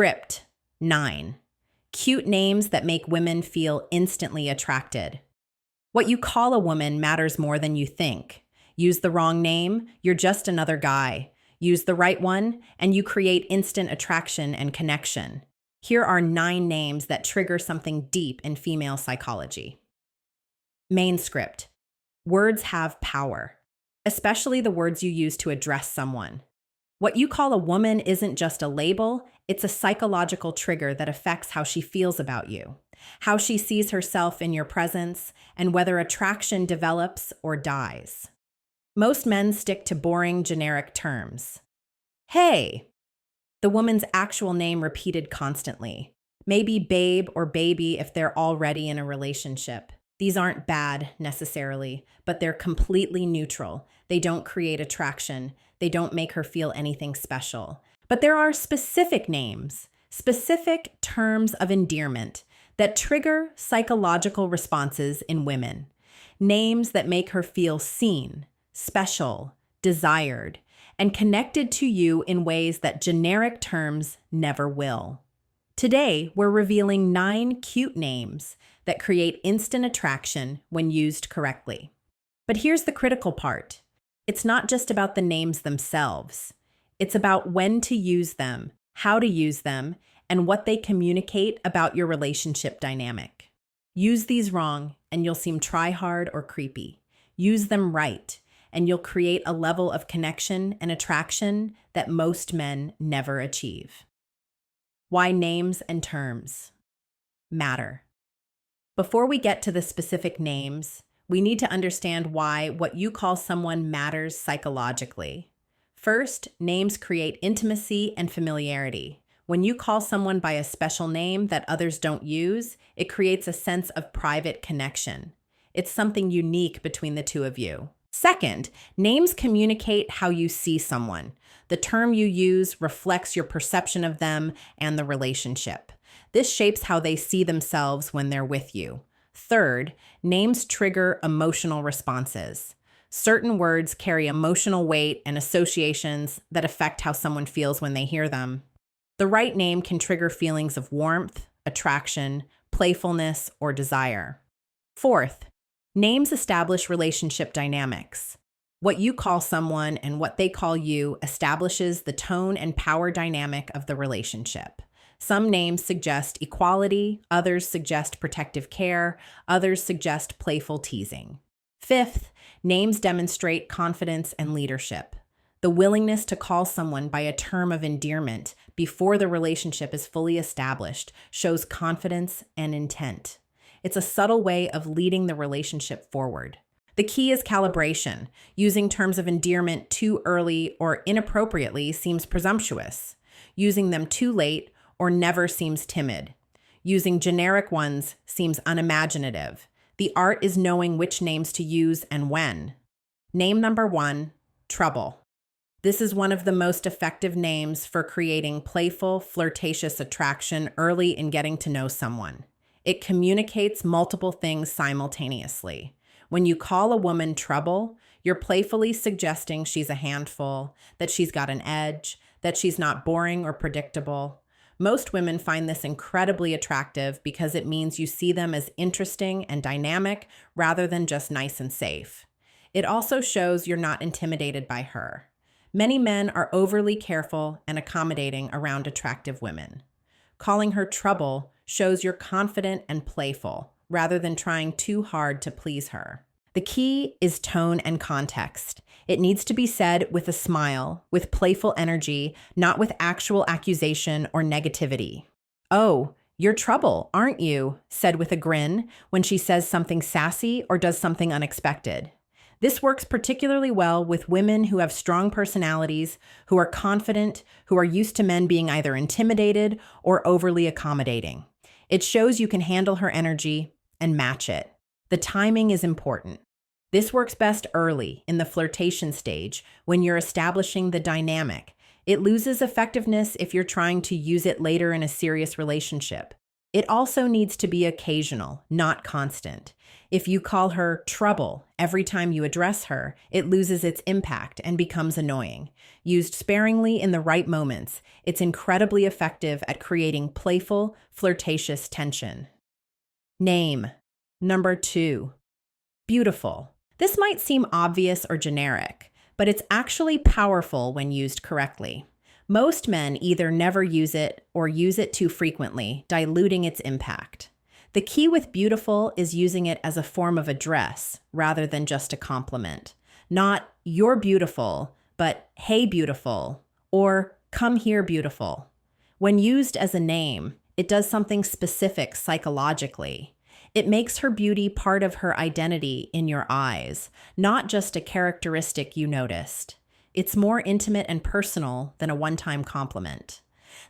Script 9. Cute names that make women feel instantly attracted. What you call a woman matters more than you think. Use the wrong name, you're just another guy. Use the right one, and you create instant attraction and connection. Here are 9 names that trigger something deep in female psychology. Main script. Words have power, especially the words you use to address someone. What you call a woman isn't just a label, it's a psychological trigger that affects how she feels about you, how she sees herself in your presence, and whether attraction develops or dies. Most men stick to boring, generic terms. Hey, the woman's actual name repeated constantly. Maybe babe or baby if they're already in a relationship. These aren't bad necessarily, but they're completely neutral. They don't create attraction. They don't make her feel anything special. But there are specific names, specific terms of endearment that trigger psychological responses in women. Names that make her feel seen, special, desired, and connected to you in ways that generic terms never will. Today, we're revealing 9 cute names that create instant attraction when used correctly. But here's the critical part. It's not just about the names themselves. It's about when to use them, how to use them, and what they communicate about your relationship dynamic. Use these wrong, and you'll seem try-hard or creepy. Use them right, and you'll create a level of connection and attraction that most men never achieve. Why names and terms matter. Before we get to the specific names, we need to understand why what you call someone matters psychologically. First, names create intimacy and familiarity. When you call someone by a special name that others don't use, it creates a sense of private connection. It's something unique between the two of you. Second, names communicate how you see someone. The term you use reflects your perception of them and the relationship. This shapes how they see themselves when they're with you. Third, names trigger emotional responses. Certain words carry emotional weight and associations that affect how someone feels when they hear them. The right name can trigger feelings of warmth, attraction, playfulness, or desire. Fourth, names establish relationship dynamics. What you call someone and what they call you establishes the tone and power dynamic of the relationship. Some names suggest equality, others suggest protective care, others suggest playful teasing. Fifth, names demonstrate confidence and leadership. The willingness to call someone by a term of endearment before the relationship is fully established shows confidence and intent. It's a subtle way of leading the relationship forward. The key is calibration. Using terms of endearment too early or inappropriately seems presumptuous. Using them too late or never seems timid. Using generic ones seems unimaginative. The art is knowing which names to use and when. Name number 1, trouble. This is one of the most effective names for creating playful, flirtatious attraction early in getting to know someone. It communicates multiple things simultaneously. When you call a woman trouble, you're playfully suggesting she's a handful, that she's got an edge, that she's not boring or predictable. Most women find this incredibly attractive because it means you see them as interesting and dynamic rather than just nice and safe. It also shows you're not intimidated by her. Many men are overly careful and accommodating around attractive women. Calling her trouble shows you're confident and playful, rather than trying too hard to please her. The key is tone and context. It needs to be said with a smile, with playful energy, not with actual accusation or negativity. "Oh, you're trouble, aren't you?" said with a grin when she says something sassy or does something unexpected. This works particularly well with women who have strong personalities, who are confident, who are used to men being either intimidated or overly accommodating. It shows you can handle her energy and match it. The timing is important. This works best early in the flirtation stage when you're establishing the dynamic. It loses effectiveness if you're trying to use it later in a serious relationship. It also needs to be occasional, not constant. If you call her trouble every time you address her, it loses its impact and becomes annoying. Used sparingly in the right moments, it's incredibly effective at creating playful, flirtatious tension. Name. Number 2. Beautiful. This might seem obvious or generic, but it's actually powerful when used correctly. Most men either never use it or use it too frequently, diluting its impact. The key with beautiful is using it as a form of address rather than just a compliment. Not "you're beautiful," but "hey beautiful" or "come here beautiful." When used as a name, it does something specific psychologically. It makes her beauty part of her identity in your eyes, not just a characteristic you noticed. It's more intimate and personal than a one-time compliment.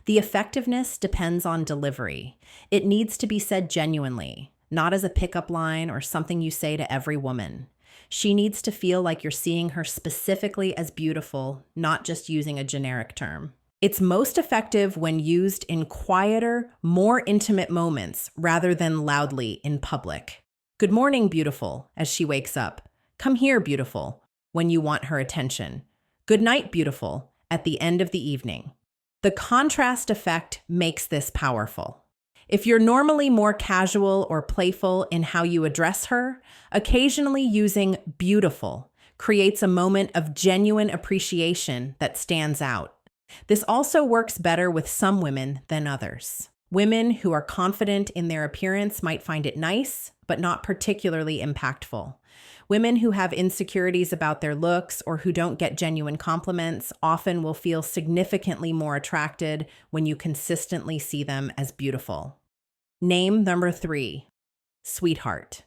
The effectiveness depends on delivery. It needs to be said genuinely, not as a pickup line or something you say to every woman. She needs to feel like you're seeing her specifically as beautiful, not just using a generic term. It's most effective when used in quieter, more intimate moments rather than loudly in public. "Good morning, beautiful," as she wakes up. "Come here, beautiful," when you want her attention. "Good night, beautiful," at the end of the evening. The contrast effect makes this powerful. If you're normally more casual or playful in how you address her, occasionally using beautiful creates a moment of genuine appreciation that stands out. This also works better with some women than others. Women who are confident in their appearance might find it nice, but not particularly impactful. Women who have insecurities about their looks or who don't get genuine compliments often will feel significantly more attracted when you consistently see them as beautiful. Name number 3. Sweetheart.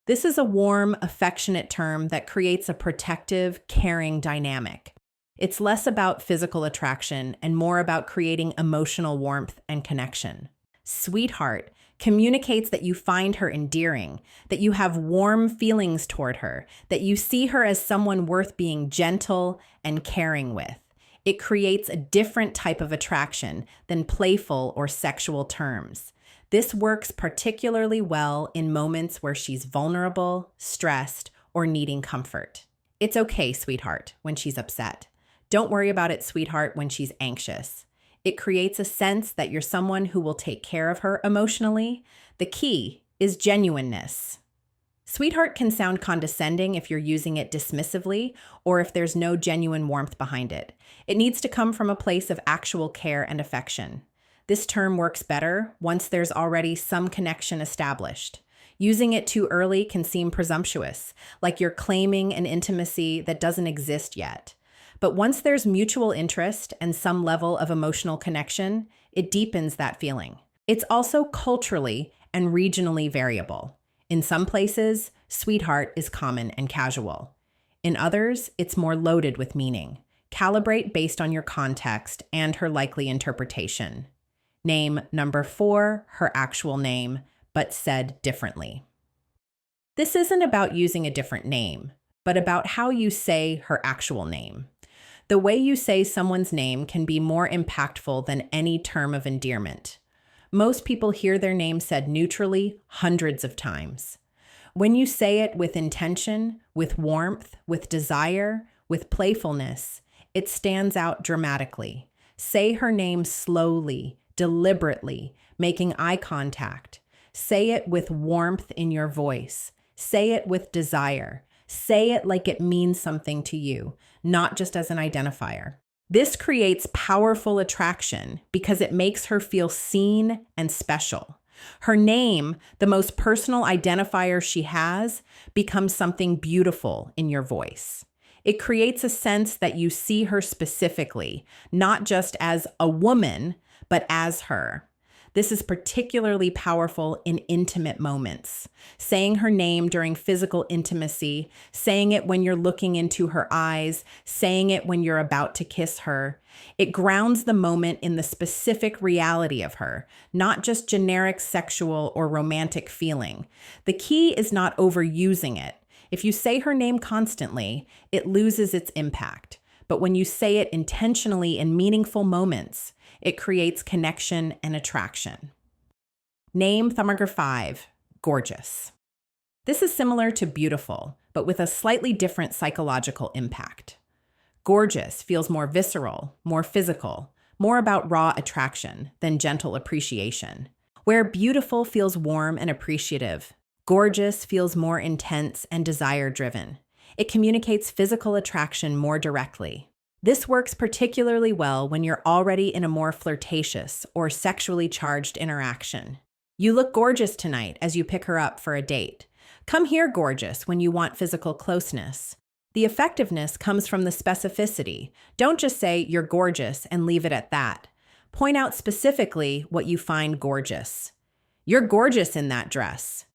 This is a warm, affectionate term that creates a protective, caring dynamic. It's less about physical attraction and more about creating emotional warmth and connection. Sweetheart communicates that you find her endearing, that you have warm feelings toward her, that you see her as someone worth being gentle and caring with. It creates a different type of attraction than playful or sexual terms. This works particularly well in moments where she's vulnerable, stressed, or needing comfort. "It's okay, sweetheart," when she's upset. "Don't worry about it, sweetheart," when she's anxious. It creates a sense that you're someone who will take care of her emotionally. The key is genuineness. Sweetheart can sound condescending if you're using it dismissively or if there's no genuine warmth behind it. It needs to come from a place of actual care and affection. This term works better once there's already some connection established. Using it too early can seem presumptuous, like you're claiming an intimacy that doesn't exist yet. But once there's mutual interest and some level of emotional connection, it deepens that feeling. It's also culturally and regionally variable. In some places, sweetheart is common and casual. In others, it's more loaded with meaning. Calibrate based on your context and her likely interpretation. Name number 4, her actual name, but said differently. This isn't about using a different name, but about how you say her actual name. The way you say someone's name can be more impactful than any term of endearment. Most people hear their name said neutrally hundreds of times. When you say it with intention, with warmth, with desire, with playfulness, it stands out dramatically. Say her name slowly, deliberately, making eye contact. Say it with warmth in your voice. Say it with desire. Say it like it means something to you, not just as an identifier. This creates powerful attraction because it makes her feel seen and special. Her name, the most personal identifier she has, becomes something beautiful in your voice. It creates a sense that you see her specifically, not just as a woman, but as her. This is particularly powerful in intimate moments. Saying her name during physical intimacy, saying it when you're looking into her eyes, saying it when you're about to kiss her. It grounds the moment in the specific reality of her, not just generic sexual or romantic feeling. The key is not overusing it. If you say her name constantly, it loses its impact. But when you say it intentionally in meaningful moments, it creates connection and attraction. Name number 5, gorgeous. This is similar to beautiful, but with a slightly different psychological impact. Gorgeous feels more visceral, more physical, more about raw attraction than gentle appreciation. Where beautiful feels warm and appreciative, gorgeous feels more intense and desire-driven. It communicates physical attraction more directly. This works particularly well when you're already in a more flirtatious or sexually charged interaction. You look gorgeous tonight as you pick her up for a date. Come here, gorgeous, when you want physical closeness. The effectiveness comes from the specificity. Don't just say you're gorgeous and leave it at that. Point out specifically what you find gorgeous. You're gorgeous in that dress.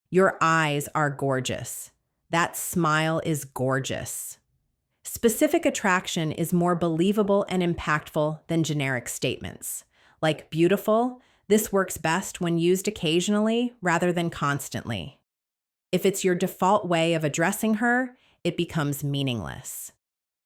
Your eyes are gorgeous. That smile is gorgeous. Specific attraction is more believable and impactful than generic statements. Like beautiful, this works best when used occasionally rather than constantly. If it's your default way of addressing her, it becomes meaningless.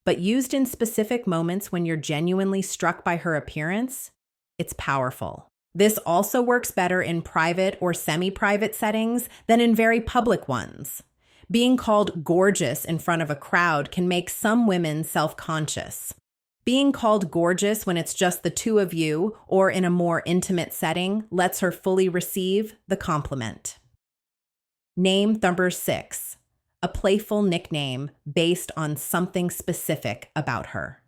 But used in specific moments when you're genuinely struck by her appearance, it's powerful. This also works better in private or semi-private settings than in very public ones. Being called gorgeous in front of a crowd can make some women self-conscious. Being called gorgeous when it's just the two of you or in a more intimate setting lets her fully receive the compliment. Name number 6, a playful nickname based on something specific about her.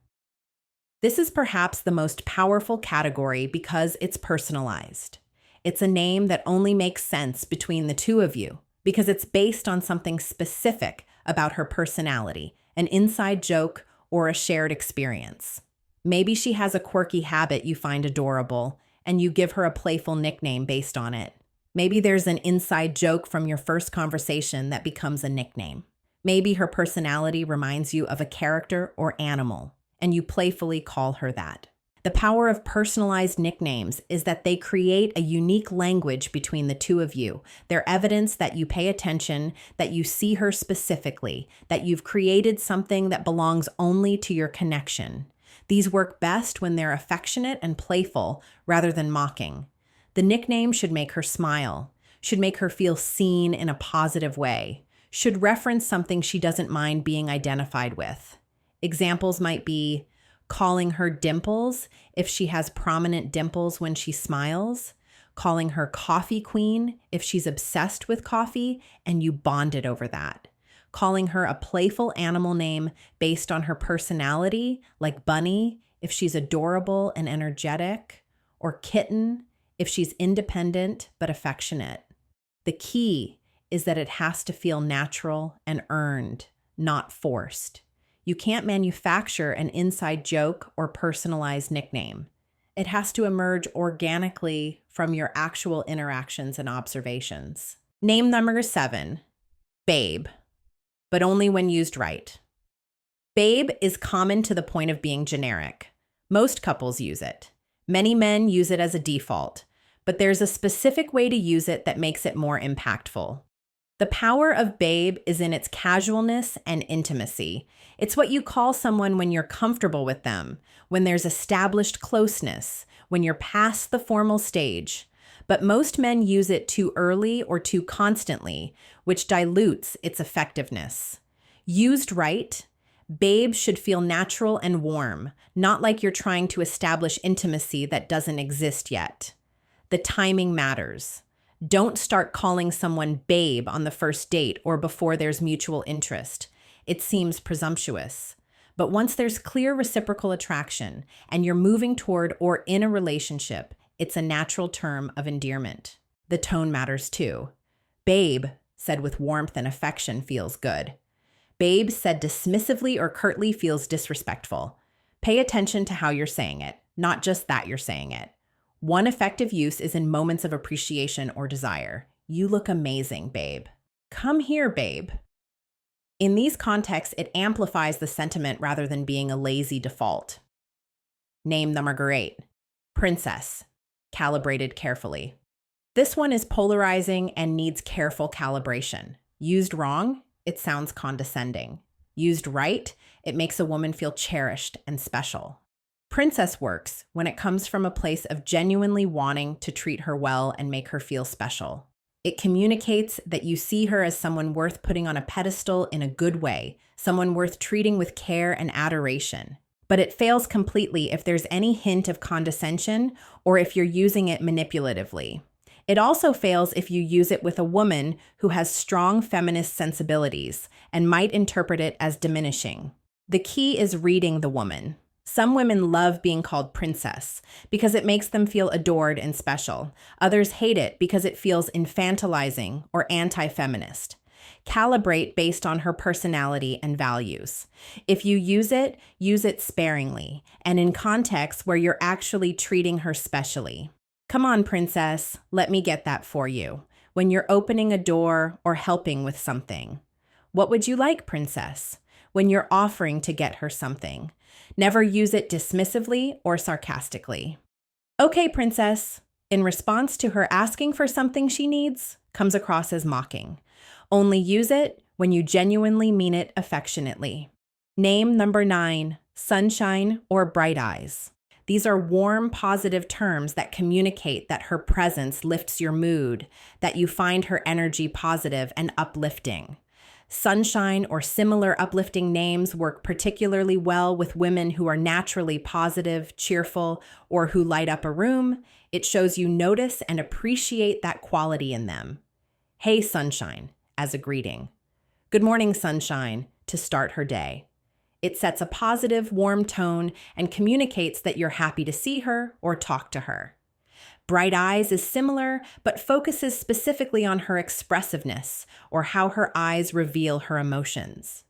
This is perhaps the most powerful category because it's personalized. It's a name that only makes sense between the two of you because it's based on something specific about her personality, an inside joke, or a shared experience. Maybe she has a quirky habit you find adorable, and you give her a playful nickname based on it. Maybe there's an inside joke from your first conversation that becomes a nickname. Maybe her personality reminds you of a character or animal, and you playfully call her that. The power of personalized nicknames is that they create a unique language between the two of you. They're evidence that you pay attention, that you see her specifically, that you've created something that belongs only to your connection. These work best when they're affectionate and playful rather than mocking. The nickname should make her smile, should make her feel seen in a positive way, should reference something she doesn't mind being identified with. Examples might be calling her dimples if she has prominent dimples when she smiles, calling her coffee queen if she's obsessed with coffee and you bonded over that, calling her a playful animal name based on her personality, like Bunny if she's adorable and energetic, or Kitten if she's independent but affectionate. The key is that it has to feel natural and earned, not forced. You can't manufacture an inside joke or personalized nickname. It has to emerge organically from your actual interactions and observations. Name number 7, babe, but only when used right. Babe is common to the point of being generic. Most couples use it. Many men use it as a default, but there's a specific way to use it that makes it more impactful. The power of babe is in its casualness and intimacy. It's what you call someone when you're comfortable with them, when there's established closeness, when you're past the formal stage. But most men use it too early or too constantly, which dilutes its effectiveness. Used right, babe should feel natural and warm, not like you're trying to establish intimacy that doesn't exist yet. The timing matters. Don't start calling someone babe on the first date or before there's mutual interest. It seems presumptuous. But once there's clear reciprocal attraction and you're moving toward or in a relationship, it's a natural term of endearment. The tone matters too. Babe, said with warmth and affection, feels good. Babe, said dismissively or curtly, feels disrespectful. Pay attention to how you're saying it, not just that you're saying it. One effective use is in moments of appreciation or desire. You look amazing, babe. Come here, babe. In these contexts, it amplifies the sentiment rather than being a lazy default. Name number 8, princess, calibrated carefully. This one is polarizing and needs careful calibration. Used wrong, it sounds condescending. Used right, it makes a woman feel cherished and special. Princess works when it comes from a place of genuinely wanting to treat her well and make her feel special. It communicates that you see her as someone worth putting on a pedestal in a good way, someone worth treating with care and adoration. But it fails completely if there's any hint of condescension or if you're using it manipulatively. It also fails if you use it with a woman who has strong feminist sensibilities and might interpret it as diminishing. The key is reading the woman. Some women love being called princess because it makes them feel adored and special. Others hate it because it feels infantilizing or anti-feminist. Calibrate based on her personality and values. If you use it sparingly and in contexts where you're actually treating her specially. Come on, princess, let me get that for you. When you're opening a door or helping with something. What would you like, princess? When you're offering to get her something. Never use it dismissively or sarcastically. Okay, princess. In response to her asking for something she needs, comes across as mocking. Only use it when you genuinely mean it affectionately. Name number 9, sunshine or bright eyes. These are warm, positive terms that communicate that her presence lifts your mood, that you find her energy positive and uplifting. Sunshine or similar uplifting names work particularly well with women who are naturally positive, cheerful, or who light up a room. It shows you notice and appreciate that quality in them. Hey, sunshine, as a greeting. Good morning, sunshine, to start her day. It sets a positive, warm tone and communicates that you're happy to see her or talk to her. Bright eyes is similar, but focuses specifically on her expressiveness or how her eyes reveal her emotions.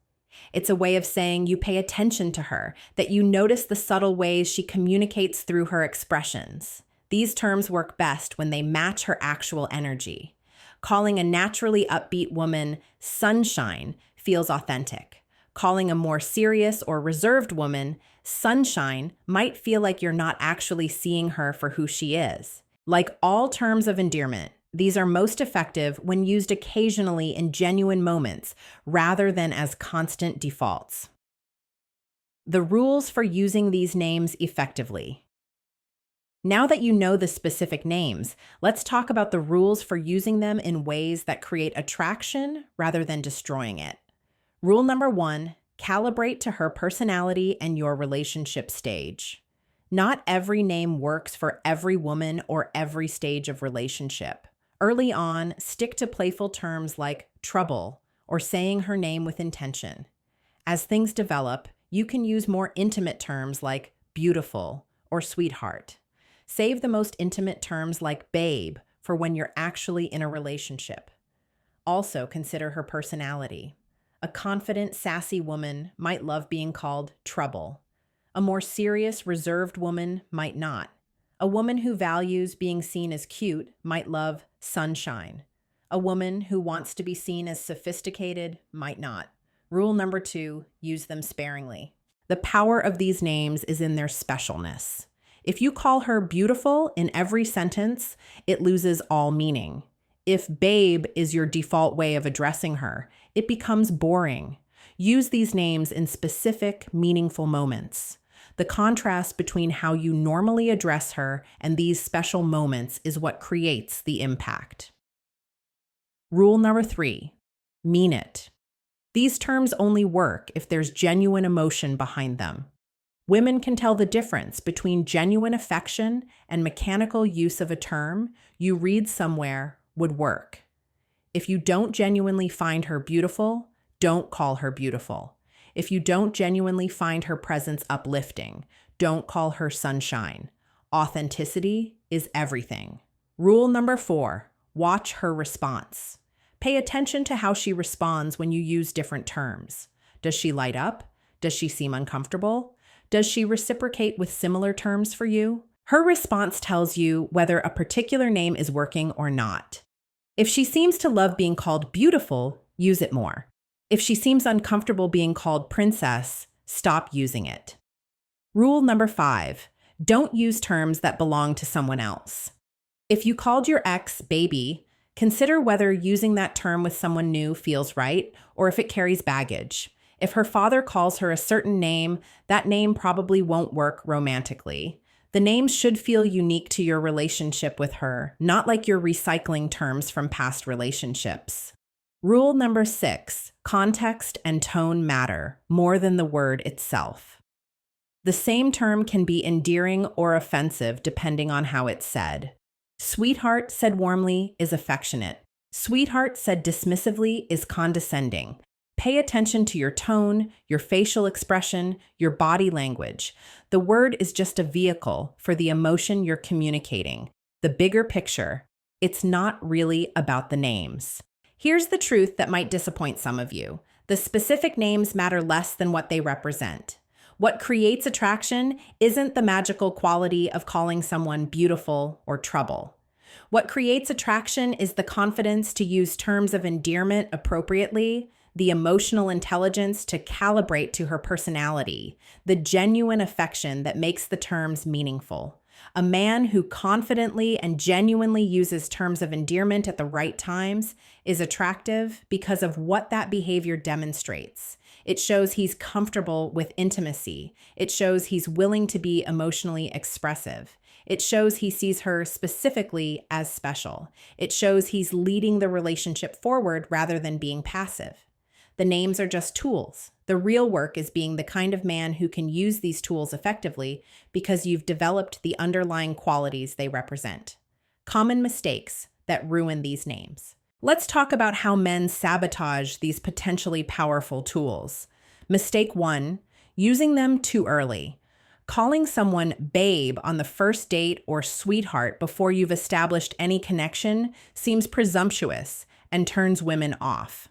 It's a way of saying you pay attention to her, that you notice the subtle ways she communicates through her expressions. These terms work best when they match her actual energy. Calling a naturally upbeat woman sunshine feels authentic. Calling a more serious or reserved woman sunshine might feel like you're not actually seeing her for who she is. Like all terms of endearment, these are most effective when used occasionally in genuine moments rather than as constant defaults. The rules for using these names effectively. Now that you know the specific names, let's talk about the rules for using them in ways that create attraction rather than destroying it. Rule number 1, calibrate to her personality and your relationship stage. Not every name works for every woman or every stage of relationship. Early on, stick to playful terms like trouble or saying her name with intention. As things develop, you can use more intimate terms like beautiful or sweetheart. Save the most intimate terms like babe for when you're actually in a relationship. Also consider her personality. A confident, sassy woman might love being called trouble. A more serious, reserved woman might not. A woman who values being seen as cute might love sunshine. A woman who wants to be seen as sophisticated might not. Rule number 2, use them sparingly. The power of these names is in their specialness. If you call her beautiful in every sentence, it loses all meaning. If babe is your default way of addressing her, it becomes boring. Use these names in specific, meaningful moments. The contrast between how you normally address her and these special moments is what creates the impact. Rule number 3, mean it. These terms only work if there's genuine emotion behind them. Women can tell the difference between genuine affection and mechanical use of a term you read somewhere would work. If you don't genuinely find her beautiful, don't call her beautiful. If you don't genuinely find her presence uplifting, don't call her sunshine. Authenticity is everything. Rule number 4, watch her response. Pay attention to how she responds when you use different terms. Does she light up? Does she seem uncomfortable? Does she reciprocate with similar terms for you? Her response tells you whether a particular name is working or not. If she seems to love being called beautiful, use it more. If she seems uncomfortable being called princess, stop using it. Rule number 5, don't use terms that belong to someone else. If you called your ex baby, consider whether using that term with someone new feels right or if it carries baggage. If her father calls her a certain name, that name probably won't work romantically. The names should feel unique to your relationship with her, not like you're recycling terms from past relationships. Rule number 6, context and tone matter more than the word itself. The same term can be endearing or offensive depending on how it's said. Sweetheart said warmly is affectionate. Sweetheart said dismissively is condescending. Pay attention to your tone, your facial expression, your body language. The word is just a vehicle for the emotion you're communicating. The bigger picture, it's not really about the names. Here's the truth that might disappoint some of you. The specific names matter less than what they represent. What creates attraction isn't the magical quality of calling someone beautiful or trouble. What creates attraction is the confidence to use terms of endearment appropriately, the emotional intelligence to calibrate to her personality, the genuine affection that makes the terms meaningful. A man who confidently and genuinely uses terms of endearment at the right times is attractive because of what that behavior demonstrates. It shows he's comfortable with intimacy. It shows he's willing to be emotionally expressive. It shows he sees her specifically as special. It shows he's leading the relationship forward rather than being passive. The names are just tools. The real work is being the kind of man who can use these tools effectively because you've developed the underlying qualities they represent. Common mistakes that ruin these names. Let's talk about how men sabotage these potentially powerful tools. Mistake 1, using them too early. Calling someone babe on the first date or sweetheart before you've established any connection seems presumptuous and turns women off.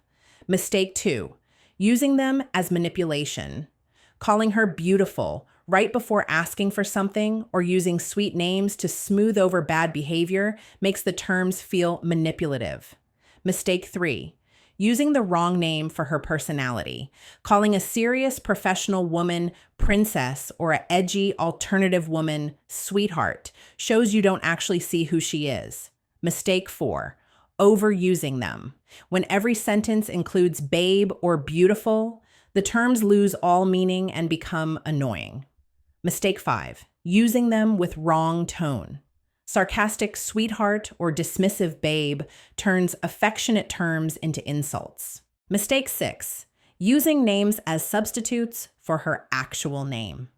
Mistake 2, using them as manipulation. Calling her beautiful right before asking for something or using sweet names to smooth over bad behavior makes the terms feel manipulative. Mistake 3, using the wrong name for her personality. Calling a serious professional woman princess or an edgy alternative woman sweetheart shows you don't actually see who she is. Mistake 4, overusing them. When every sentence includes babe or beautiful, the terms lose all meaning and become annoying. Mistake 5, using them with wrong tone. Sarcastic sweetheart or dismissive babe turns affectionate terms into insults. Mistake 6, using names as substitutes for her actual name.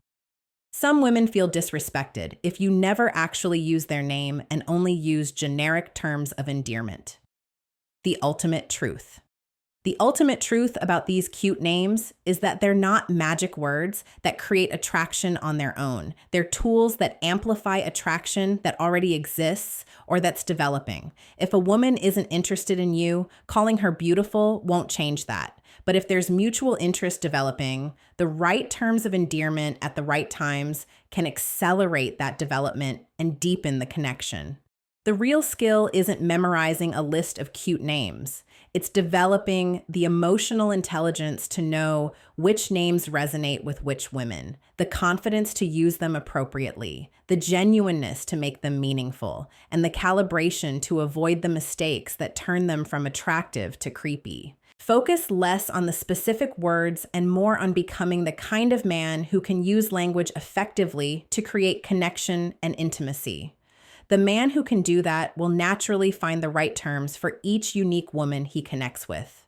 Some women feel disrespected if you never actually use their name and only use generic terms of endearment. The ultimate truth. The ultimate truth about these cute names is that they're not magic words that create attraction on their own. They're tools that amplify attraction that already exists or that's developing. If a woman isn't interested in you, calling her beautiful won't change that. But if there's mutual interest developing, the right terms of endearment at the right times can accelerate that development and deepen the connection. The real skill isn't memorizing a list of cute names. It's developing the emotional intelligence to know which names resonate with which women, the confidence to use them appropriately, the genuineness to make them meaningful, and the calibration to avoid the mistakes that turn them from attractive to creepy. Focus less on the specific words and more on becoming the kind of man who can use language effectively to create connection and intimacy. The man who can do that will naturally find the right terms for each unique woman he connects with.